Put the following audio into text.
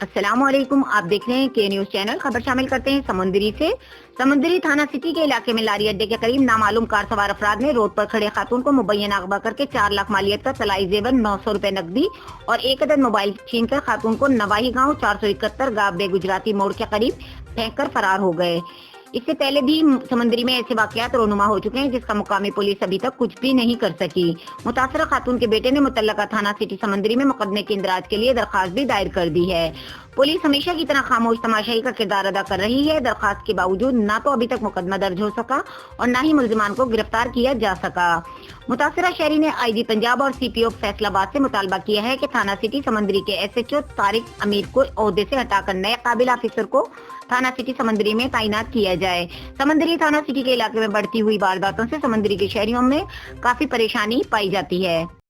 السلام علیکم، آپ دیکھ رہے ہیں کے نیوز چینل۔ خبر شامل کرتے ہیں سمندری سے۔ سمندری تھانہ سٹی کے علاقے میں لاری اڈے کے قریب نامعلوم کار سوار افراد نے روڈ پر کھڑے خاتون کو مبینہ اغواء کر کے 4 لاکھ مالیت کا طلائی زیور، 900 روپے نقدی اور 1 عدد موبائل چھین کر خاتون کو نواحی گاؤں 471 گابڑے گجراتی موڑ کے قریب پھینک کر فرار ہو گئے۔ اس سے پہلے بھی سمندری میں ایسے واقعات رونما ہو چکے ہیں، جس کا مقامی پولیس ابھی تک کچھ بھی نہیں کر سکی۔ متاثرہ خاتون کے بیٹے نے متعلقہ تھانہ سٹی سمندری میں مقدمے کی اندراج کے لیے درخواست بھی دائر کر دی ہے۔ پولیس ہمیشہ کی طرح خاموش تماشائی کا کردار ادا کر رہی ہے۔ درخواست کے باوجود نہ تو ابھی تک مقدمہ درج ہو سکا اور نہ ہی ملزمان کو گرفتار کیا جا سکا۔ متاثرہ شہری نے آئی جی پنجاب اور سی پی او فیصل آباد سے مطالبہ کیا ہے کہ تھانہ سٹی سمندری کے ایس ایچ او طارق امیر کو عہدے سے ہٹا کر نئے قابل آفیسر کو تھانہ سٹی سمندری میں تعینات کیا جائے۔ سمندری تھانہ سٹی کے علاقے میں بڑھتی ہوئی وارداتوں سے سمندری کے شہریوں میں کافی پریشانی پائی جاتی ہے۔